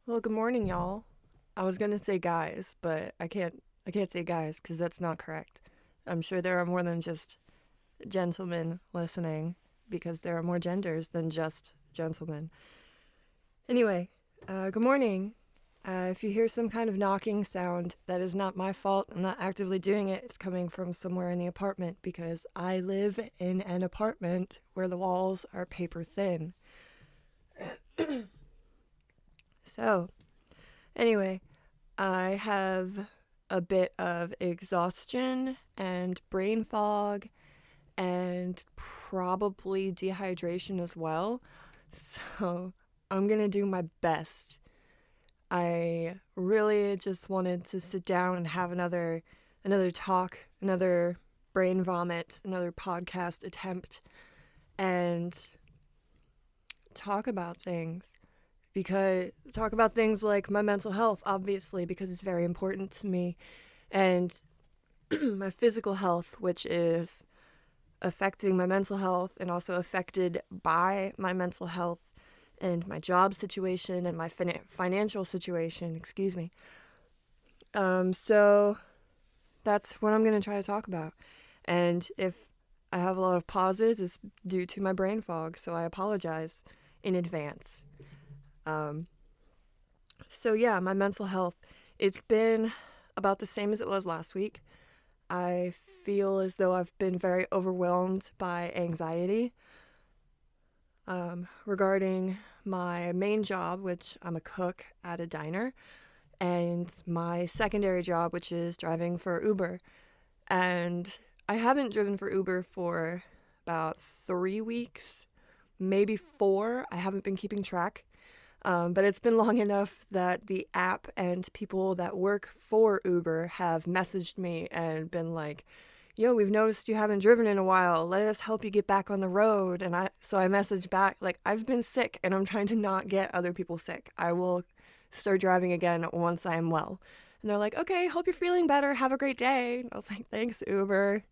Well, good morning, y'all. I was gonna say guys, but I can't say guys because that's not correct. I'm sure there are more than just gentlemen listening because there are more genders than just gentlemen. Anyway, good morning. If you hear some kind of knocking sound, that is not my fault. I'm not actively doing it. It's coming from somewhere in the apartment because I live in an apartment where the walls are paper thin. So, anyway, I have a bit of exhaustion and brain fog and probably dehydration as well. So I'm going to do my best. I really just wanted to sit down and have another talk, another brain vomit, another podcast attempt and talk about things like my mental health, obviously, because it's very important to me, and my physical health, which is affecting my mental health and also affected by my mental health, and my job situation and my financial situation, excuse me. So that's what I'm going to try to talk about. And if I have a lot of pauses, it's due to my brain fog, so I apologize in advance. Um, so, yeah, my mental health, it's been about the same as it was last week. I feel as though I've been very overwhelmed by anxiety regarding my main job, which I'm a cook at a diner, and my secondary job, which is driving for Uber. And I haven't driven for Uber for about 3 weeks, maybe four. I haven't been keeping track. But it's been long enough that the app and people that work for Uber have messaged me and been like, yo, we've noticed you haven't driven in a while. Let us help you get back on the road. And so I messaged back, like, I've been sick and I'm trying to not get other people sick. I will start driving again once I am well. And they're like, okay, hope you're feeling better. Have a great day. And I was like, thanks, Uber.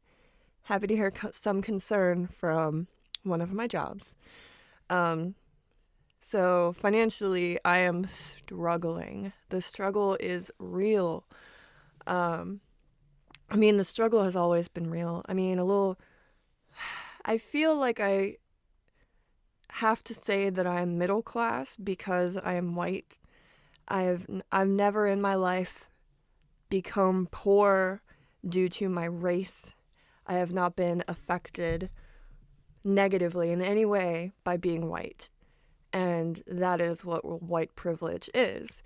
Happy to hear some concern from one of my jobs. Um, so financially, I am struggling. The struggle is real. Um, the struggle has always been real. I feel like I have to say that I'm middle class because I am white. I've never in my life become poor due to my race. I have not been affected negatively in any way by being white. And that is what white privilege is.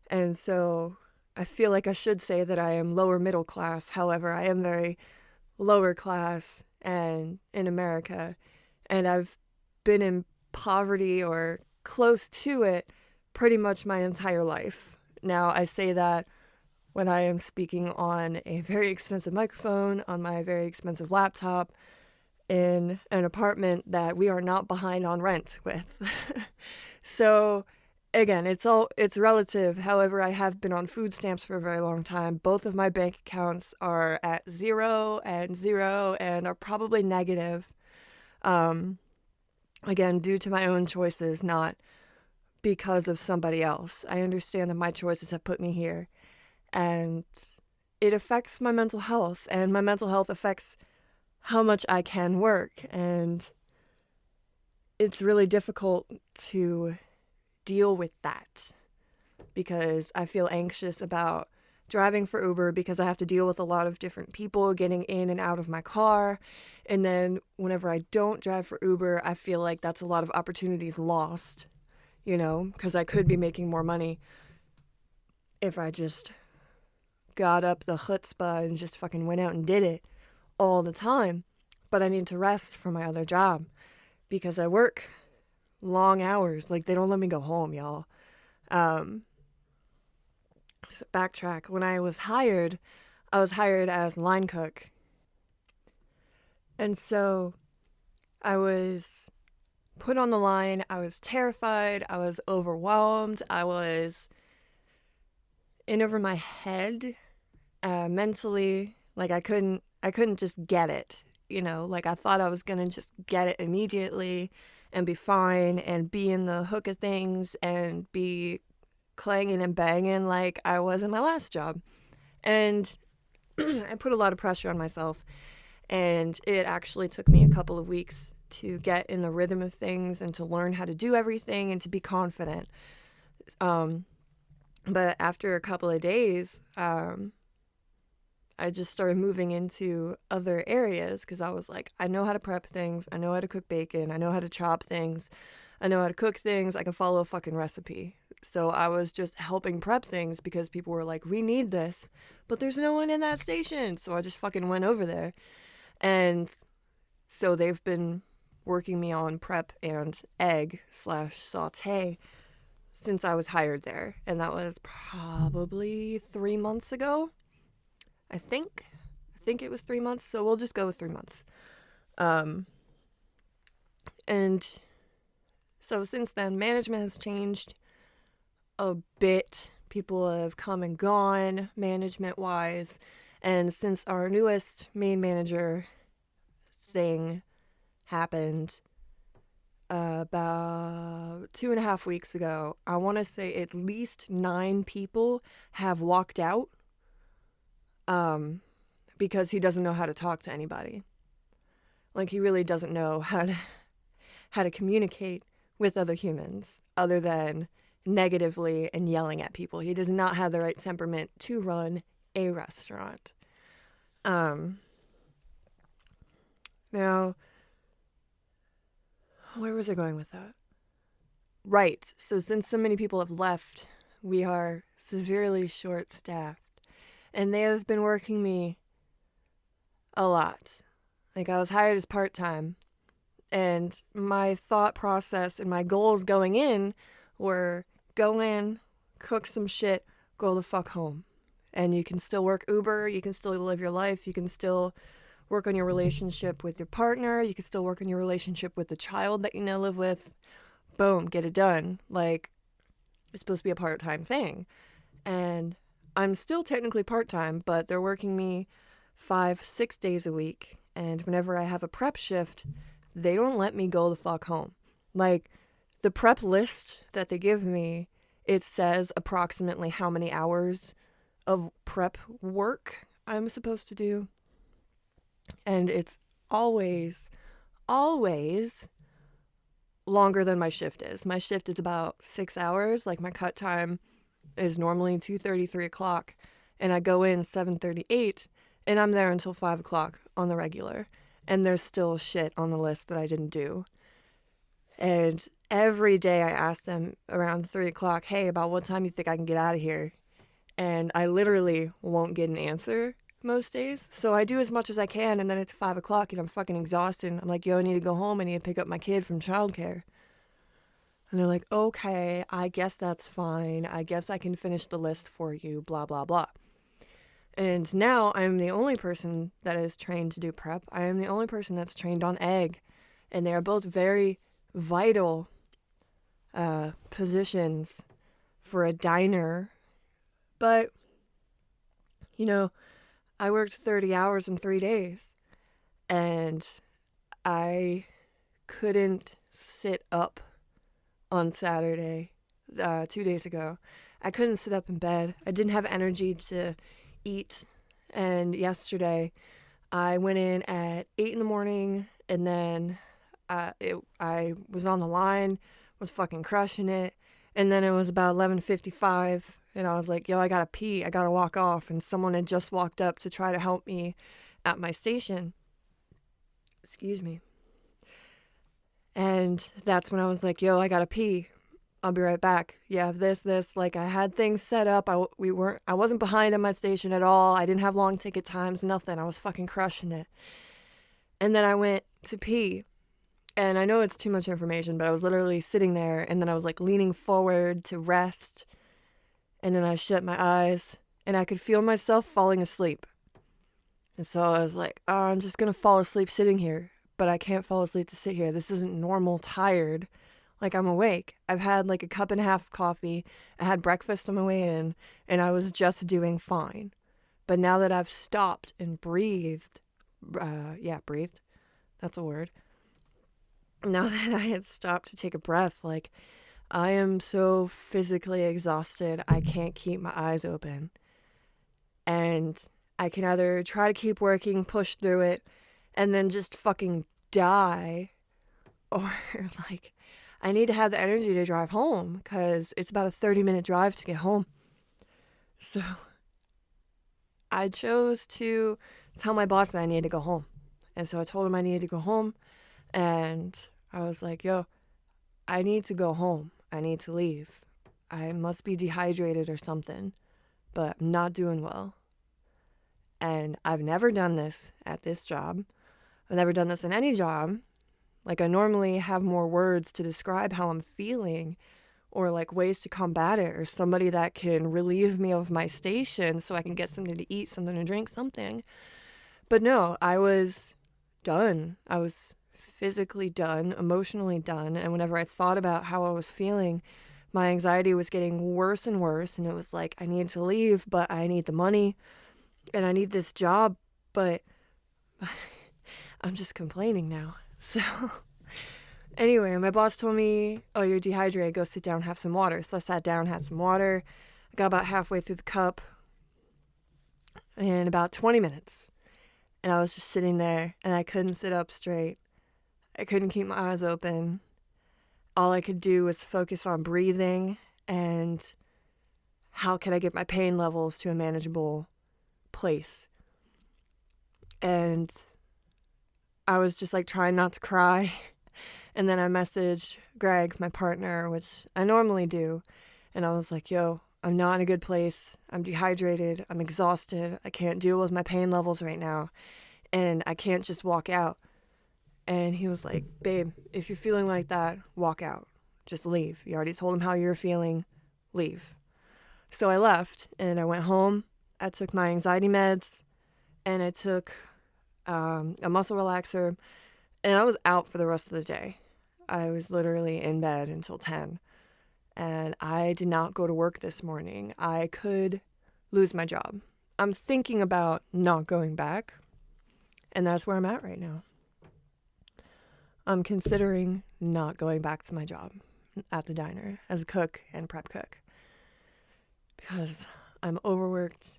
And so I feel like I should say that I am lower middle class. However, I am very lower class and in America. And I've been in poverty or close to it pretty much my entire life. Now, I say that when I am speaking on a very expensive microphone, on my very expensive laptop, in an apartment that we are not behind on rent with. So again, it's relative. However, I have been on food stamps for a very long time. Both of my bank accounts are at zero and are probably negative. Um, Again, due to my own choices, not because of somebody else. I understand that my choices have put me here, and it affects my mental health, and my mental health affects how much I can work, and it's really difficult to deal with that because I feel anxious about driving for Uber because I have to deal with a lot of different people getting in and out of my car. And then whenever I don't drive for Uber, I feel like that's a lot of opportunities lost, because I could be making more money if I just got up the chutzpah and just fucking went out and did it all the time. But I need to rest from my other job because I work long hours. Like, they don't let me go home, y'all. Um, so backtrack. When I was hired as line cook. And so I was put on the line. I was terrified. I was overwhelmed. I was in over my head mentally. Like, I couldn't just get it. Like, I thought I was gonna just get it immediately and be fine and be in the hook of things and be clanging and banging like I was in my last job. And I put a lot of pressure on myself, and it actually took me a couple of weeks to get in the rhythm of things and to learn how to do everything and to be confident. But after a couple of days, I just started moving into other areas because I was like, I know how to prep things, I know how to cook bacon, I know how to chop things, I know how to cook things, I can follow a fucking recipe. So I was just helping prep things because people were like, we need this, but there's no one in that station. So I just fucking went over there. And so they've been working me on prep and egg slash saute since I was hired there. And that was probably 3 months ago. I think it was 3 months. So we'll just go with 3 months. And so since then, management has changed a bit. People have come and gone management wise. And since our newest main manager thing happened about 2.5 weeks ago, I want to say at least 9 people have walked out because he doesn't know how to talk to anybody. Like, he really doesn't know how to communicate with other humans other than negatively and yelling at people. He does not have the right temperament to run a restaurant. Now, where was I going with that? Right. So since so many people have left, we are severely short-staffed. And they have been working me a lot. Like, I was hired as part-time. And my thought process and my goals going in were go in, cook some shit, go the fuck home. And you can still work Uber, you can still live your life, you can still work on your relationship with your partner, you can still work on your relationship with the child that you now live with. Boom, get it done. Like, it's supposed to be a part-time thing. And I'm still technically part-time, but they're working me 5-6 days a week. And whenever I have a prep shift, they don't let me go the fuck home. Like, the prep list that they give me, it says approximately how many hours of prep work I'm supposed to do. And it's always longer than my shift is. My shift is about 6 hours. Like, my cut time is normally 2:30, 3 o'clock. And I go in 7:38, and I'm there until 5 o'clock on the regular. And there's still shit on the list that I didn't do. And every day I ask them around 3 o'clock, hey, about what time you think I can get out of here? And I literally won't get an answer most days. So I do as much as I can, and then it's 5 o'clock and I'm fucking exhausted. I'm like, yo, I need to go home. I need to pick up my kid from childcare. And they're like, okay, I guess that's fine. I guess I can finish the list for you, blah, blah, blah. And now I'm the only person that is trained to do prep. I am the only person that's trained on egg. And they are both very vital positions for a diner. But, you know, I worked 30 hours in 3 days. And I couldn't sit up on Saturday, 2 days ago. I couldn't sit up in bed. I didn't have energy to eat. And yesterday I went in at 8 in the morning, and then I was on the line, was fucking crushing it, and then it was about 11:55, and I was like, yo, I gotta pee, I gotta walk off, and someone had just walked up to try to help me at my station. Excuse me. And that's when I was like, yo, I gotta pee, I'll be right back. Yeah, this. Like, I had things set up. I wasn't behind on my station at all. I didn't have long ticket times, nothing. I was fucking crushing it. And then I went to pee. And I know it's too much information, but I was literally sitting there, and then I was like leaning forward to rest. And then I shut my eyes, and I could feel myself falling asleep. And so I was like, oh, I'm just gonna fall asleep sitting here. But I can't fall asleep to sit here. This isn't normal tired. Like, I'm awake. I've had like a cup and a half of coffee. I had breakfast on my way in, and I was just doing fine. But now that I've stopped and breathed, breathed, that's a word. Now that I had stopped to take a breath, like, I am so physically exhausted, I can't keep my eyes open. And I can either try to keep working, push through it, and then just fucking die, or like, I need to have the energy to drive home because it's about a 30-minute drive to get home. So I chose to tell my boss that I needed to go home. And so I told him I needed to go home. And I was like, yo, I need to go home. I need to leave. I must be dehydrated or something, but I'm not doing well. And I've never done this at this job. I've never done this in any job. Like, I normally have more words to describe how I'm feeling or like ways to combat it or somebody that can relieve me of my station so I can get something to eat, something to drink, something. But no, I was done. I was physically done, emotionally done. And whenever I thought about how I was feeling, my anxiety was getting worse and worse. And it was like, I need to leave, but I need the money and I need this job. But I'm just complaining now. So anyway, my boss told me, oh, you're dehydrated. Go sit down, have some water. So I sat down, had some water. I got about halfway through the cup in about 20 minutes. And I was just sitting there and I couldn't sit up straight. I couldn't keep my eyes open. All I could do was focus on breathing and how can I get my pain levels to a manageable place. And I was just like trying not to cry. And then I messaged Greg, my partner, which I normally do. And I was like, yo, I'm not in a good place. I'm dehydrated. I'm exhausted. I can't deal with my pain levels right now. And I can't just walk out. And he was like, babe, if you're feeling like that, walk out. Just leave. You already told him how you're feeling. Leave. So I left and I went home. I took my anxiety meds and I took a muscle relaxer. And I was out for the rest of the day. I was literally in bed until 10. And I did not go to work this morning. I could lose my job. I'm thinking about not going back. And that's where I'm at right now. I'm considering not going back to my job at the diner as a cook and prep cook. Because I'm overworked.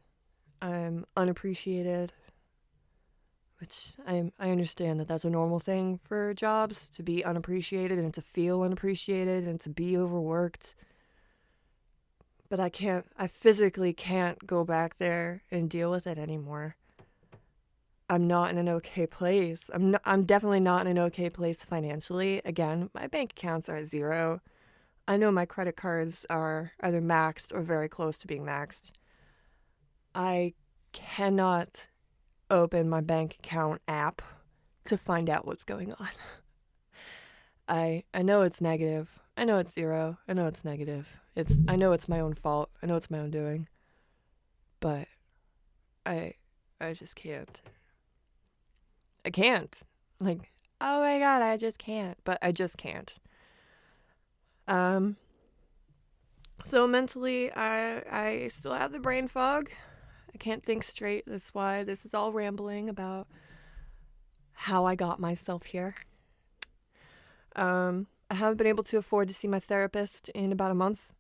I'm unappreciated. Which I understand that that's a normal thing for jobs, to be unappreciated and to feel unappreciated and to be overworked. But I physically can't go back there and deal with it anymore. I'm not in an okay place. I'm definitely not in an okay place financially. Again, my bank accounts are at zero. I know my credit cards are either maxed or very close to being maxed. I cannot open my bank account app to find out what's going on. I know it's negative. I know it's zero. I know it's negative. I know it's my own fault. I know it's my own doing. But I just can't. I can't. Like, oh my God, I just can't. But I just can't. So mentally, I still have the brain fog. I can't think straight. That's why this is all rambling about how I got myself here. I haven't been able to afford to see my therapist in about a month.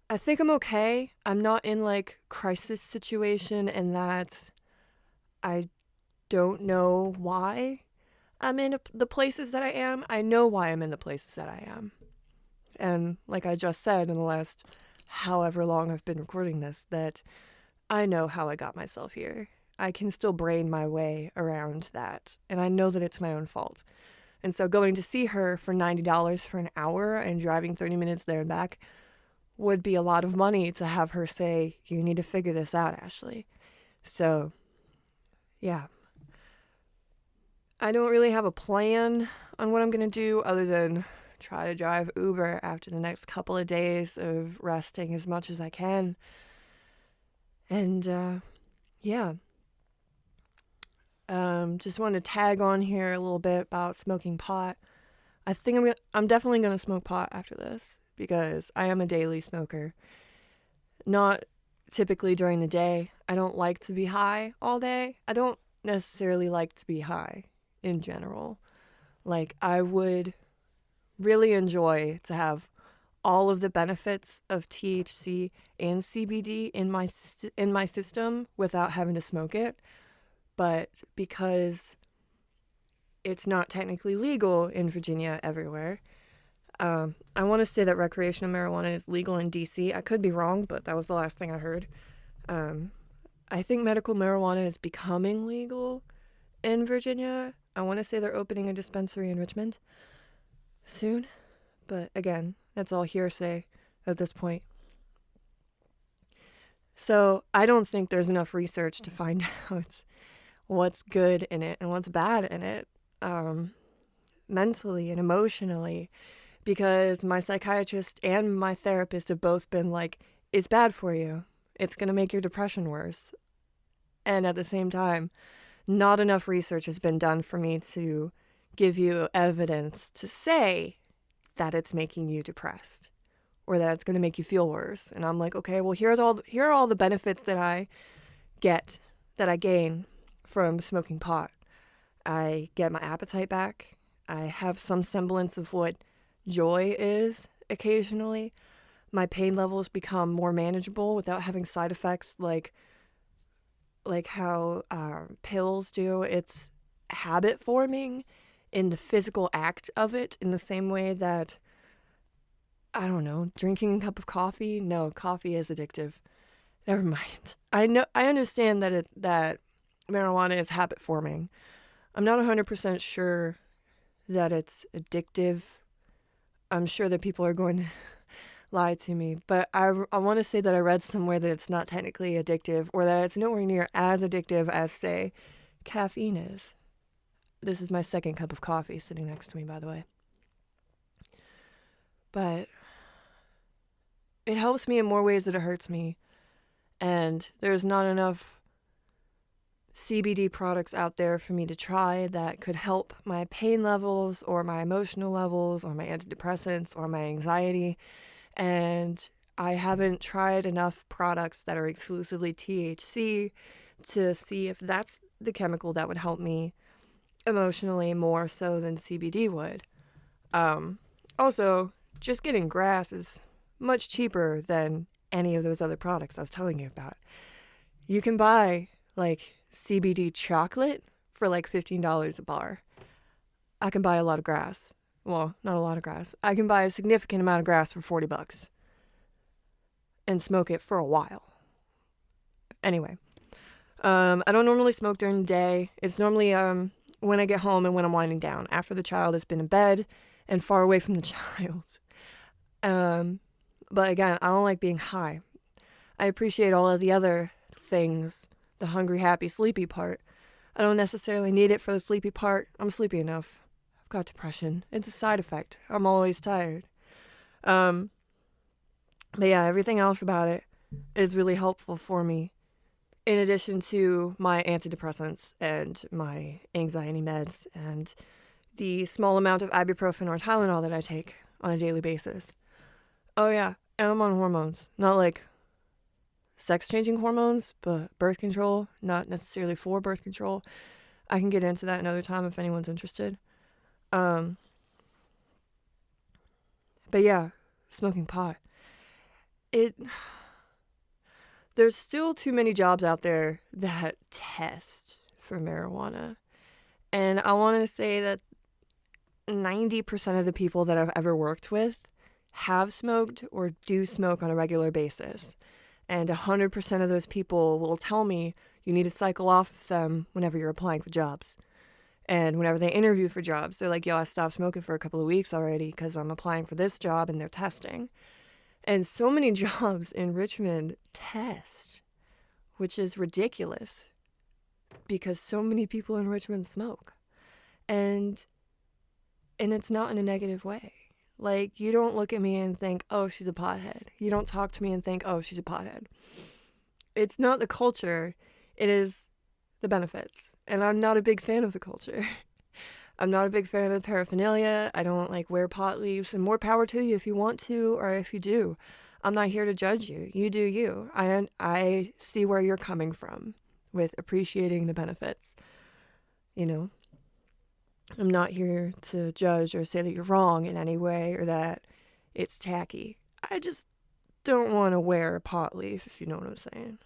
I think I'm okay. I'm not in like crisis situation in that I don't know why I'm in the places that I am. I know why I'm in the places that I am. And like I just said in the last however long I've been recording this, that I know how I got myself here. I can still brain my way around that. And I know that it's my own fault. And so going to see her for $90 for an hour and driving 30 minutes there and back would be a lot of money to have her say, you need to figure this out, Ashley. So, yeah. I don't really have a plan on what I'm going to do other than try to drive Uber after the next couple of days of resting as much as I can. And, yeah. Just wanted to tag on here a little bit about smoking pot. I think I'm definitely gonna smoke pot after this because I am a daily smoker. Not typically during the day. I don't like to be high all day. I don't necessarily like to be high in general. Like, I would really enjoy to have all of the benefits of THC and CBD in my system without having to smoke it. But because it's not technically legal in Virginia everywhere, I want to say that recreational marijuana is legal in DC. I could be wrong, but that was the last thing I heard. I think medical marijuana is becoming legal in Virginia. I want to say they're opening a dispensary in Richmond soon. But again, that's all hearsay at this point. So I don't think there's enough research to find out what's good in it and what's bad in it, mentally and emotionally, because my psychiatrist and my therapist have both been like, it's bad for you. It's going to make your depression worse. And at the same time, not enough research has been done for me to give you evidence to say that it's making you depressed or that it's going to make you feel worse. And I'm like, okay, well, here are all the benefits that I gain from smoking pot. I get my appetite back. I have some semblance of what joy is occasionally. My pain levels become more manageable without having side effects like how pills do. It's habit forming in the physical act of it, in the same way that, I don't know, drinking a cup of coffee. No, coffee is addictive. Never mind. I understand that marijuana is habit forming. I'm not 100% sure that it's addictive. I'm sure that people are going to lie to me, but I want to say that I read somewhere that it's not technically addictive, or that it's nowhere near as addictive as, say, caffeine is. This is my second cup of coffee sitting next to me, by the way. But it helps me in more ways than it hurts me, and there's not enough CBD products out there for me to try that could help my pain levels or my emotional levels or my antidepressants or my anxiety. And I haven't tried enough products that are exclusively THC to see if that's the chemical that would help me emotionally more so than CBD would. Also, just getting grass is much cheaper than any of those other products I was telling you about. You can buy like CBD chocolate for like $15 a bar. I can buy a lot of grass. Well, not a lot of grass. I can buy a significant amount of grass for $40 and smoke it for a while. Anyway, I don't normally smoke during the day. It's normally when I get home and when I'm winding down, after the child has been in bed and far away from the child. But again, I don't like being high. I appreciate all of the other things, the hungry, happy, sleepy part. I don't necessarily need it for the sleepy part. I'm sleepy enough. I've got depression. It's a side effect. I'm always tired. But yeah, everything else about it is really helpful for me. In addition to my antidepressants and my anxiety meds and the small amount of ibuprofen or Tylenol that I take on a daily basis. Oh yeah, and I'm on hormones. Not like sex-changing hormones, but birth control, not necessarily for birth control. I can get into that another time if anyone's interested. But yeah, smoking pot. There's still too many jobs out there that test for marijuana. And I want to say that 90% of the people that I've ever worked with have smoked or do smoke on a regular basis. And 100% of those people will tell me you need to cycle off of them whenever you're applying for jobs. And whenever they interview for jobs, they're like, yo, I stopped smoking for a couple of weeks already because I'm applying for this job and they're testing. And so many jobs in Richmond test, which is ridiculous because so many people in Richmond smoke. And it's not in a negative way. Like, you don't look at me and think, oh, she's a pothead. You don't talk to me and think, oh, she's a pothead. It's not the culture. It is the benefits. And I'm not a big fan of the culture. I'm not a big fan of the paraphernalia. I don't like wear pot leaves, and more power to you if you want to or if you do. I'm not here to judge you. You do you. I see where you're coming from with appreciating the benefits. You know, I'm not here to judge or say that you're wrong in any way or that it's tacky. I just don't want to wear a pot leaf, if you know what I'm saying.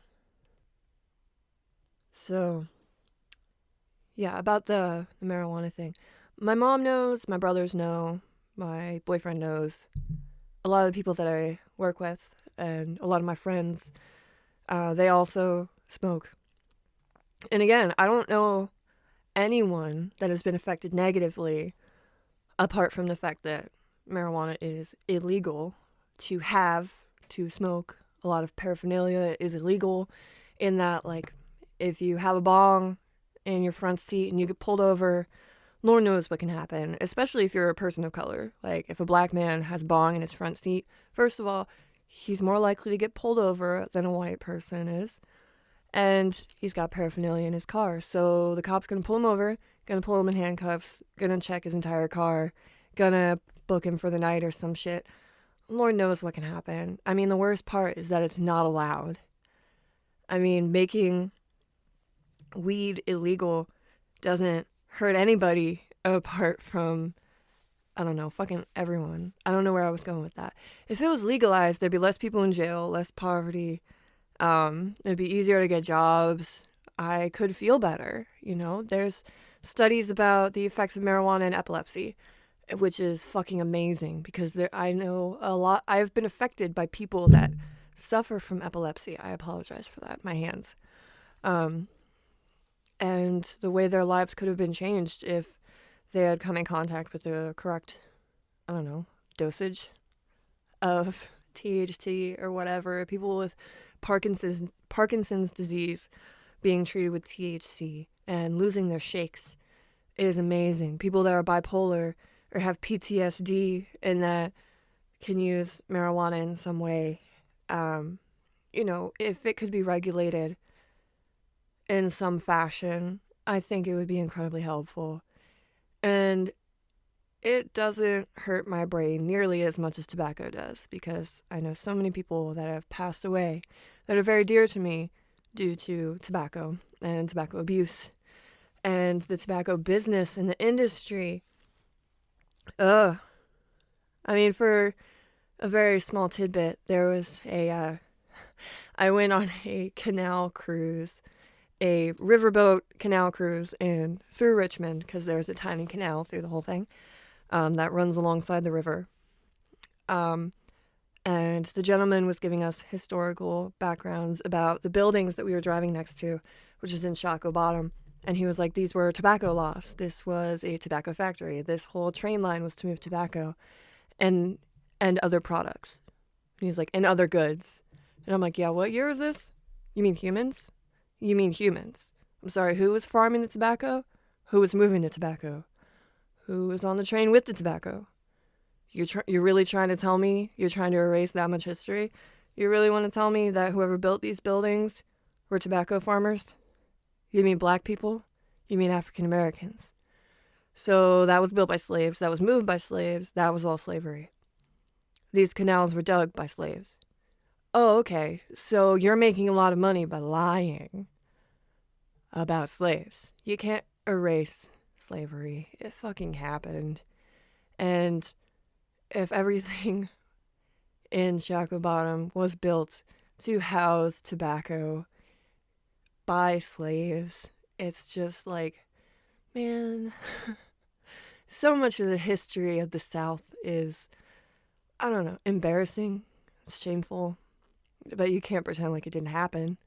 So, yeah, about the marijuana thing. My mom knows, my brothers know, my boyfriend knows, a lot of the people that I work with, and a lot of my friends, they also smoke. And again, I don't know anyone that has been affected negatively apart from the fact that marijuana is illegal to have, to smoke. A lot of paraphernalia is illegal in that, like, if you have a bong in your front seat and you get pulled over, Lord knows what can happen, especially if you're a person of color. Like, if a black man has a bong in his front seat, first of all, he's more likely to get pulled over than a white person is. And he's got paraphernalia in his car. So the cop's gonna pull him over, gonna pull him in handcuffs, gonna check his entire car, gonna book him for the night or some shit. Lord knows what can happen. I mean, the worst part is that it's not allowed. I mean, making weed illegal doesn't hurt anybody apart from, I don't know, fucking everyone. I don't know where I was going with that. If it was legalized, there'd be less people in jail, less poverty. It'd be easier to get jobs. I could feel better. You know, there's studies about the effects of marijuana and epilepsy, which is fucking amazing because I know a lot. I've been affected by people that suffer from epilepsy. I apologize for that. My hands. And the way their lives could have been changed if they had come in contact with the correct, I don't know, dosage of THC or whatever. People with Parkinson's disease being treated with THC and losing their shakes is amazing. People that are bipolar or have PTSD and that can use marijuana in some way, you know, if it could be regulated in some fashion, I think it would be incredibly helpful. And it doesn't hurt my brain nearly as much as tobacco does because I know so many people that have passed away that are very dear to me due to tobacco and tobacco abuse and the tobacco business and the industry. I mean, for a very small tidbit, there was I went on a canal cruise, a riverboat canal cruise through Richmond because there's a tiny canal through the whole thing. That runs alongside the river. And the gentleman was giving us historical backgrounds about the buildings that we were driving next to, which is in Shockoe Bottom. And he was like, these were tobacco lofts. This was a tobacco factory. This whole train line was to move tobacco and other products. And he's like, and other goods. And I'm like, yeah, what year is this? You mean humans? You mean humans. I'm sorry, who was farming the tobacco? Who was moving the tobacco? Who was on the train with the tobacco? You're really trying to tell me you're trying to erase that much history? You really want to tell me that whoever built these buildings were tobacco farmers? You mean black people? You mean African Americans? So that was built by slaves, that was moved by slaves, that was all slavery. These canals were dug by slaves. Oh, okay, so you're making a lot of money by lying about slaves. You can't erase slavery. It fucking happened. And if everything in Shockoe Bottom was built to house tobacco by slaves, it's just like, man, so much of the history of the South is, I don't know, embarrassing, shameful, but you can't pretend like it didn't happen.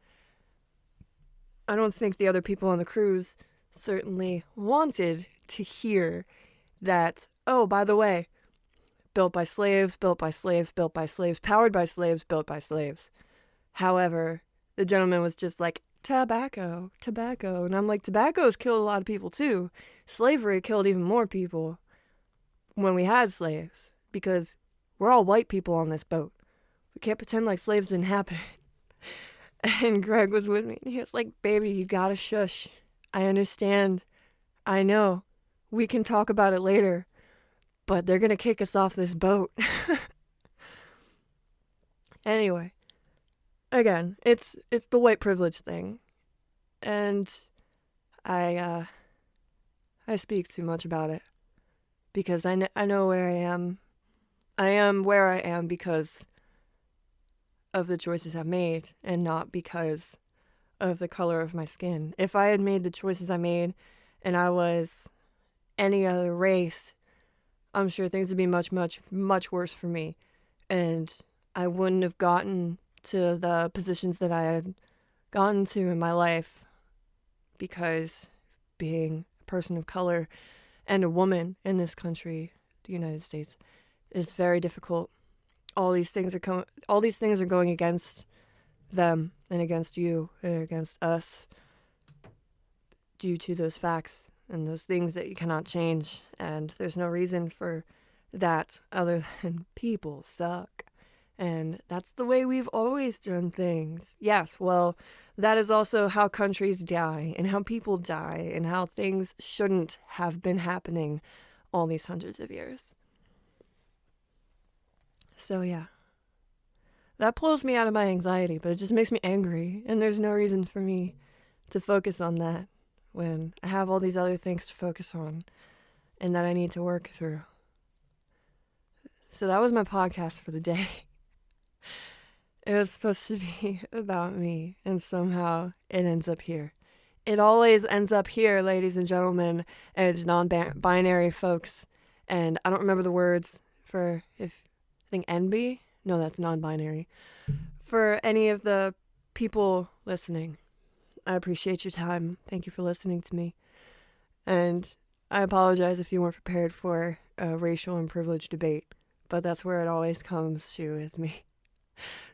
I don't think the other people on the cruise certainly wanted to hear that, oh, by the way, built by slaves, built by slaves, built by slaves, powered by slaves, built by slaves. However, the gentleman was just like, tobacco. And I'm like, tobacco's killed a lot of people too. Slavery killed even more people when we had slaves because we're all white people on this boat. We can't pretend like slaves didn't happen. And Greg was with me and he was like, baby, you gotta shush. I understand. I know. We can talk about it later. But they're gonna kick us off this boat. Anyway. Again, it's the white privilege thing. And I speak too much about it. Because I know where I am I am where I am because of the choices I've made and not because of the color of my skin. If I had made the choices I made and I was any other race, I'm sure things would be much, much, much worse for me. And I wouldn't have gotten to the positions that I had gotten to in my life because being a person of color and a woman in this country, the United States, is very difficult. All these things are going against them and against you and against us due to those facts and those things that you cannot change. And there's no reason for that other than people suck. And that's the way we've always done things. Yes, well, that is also how countries die and how people die and how things shouldn't have been happening all these hundreds of years. So, yeah. That pulls me out of my anxiety, but it just makes me angry. And there's no reason for me to focus on that when I have all these other things to focus on and that I need to work through. So that was my podcast for the day. It was supposed to be about me, and somehow it ends up here. It always ends up here, ladies and gentlemen, and non-binary folks. And I don't remember the words for I think NB? No, that's non-binary. For any of the people listening, I appreciate your time. Thank you for listening to me. And I apologize if you weren't prepared for a racial and privilege debate, but that's where it always comes to with me.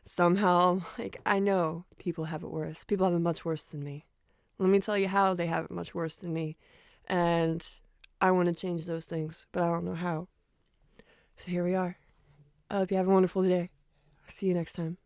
Somehow, I know people have it worse. People have it much worse than me. Let me tell you how they have it much worse than me. And I want to change those things, but I don't know how. So here we are. I hope you have a wonderful day. See you next time.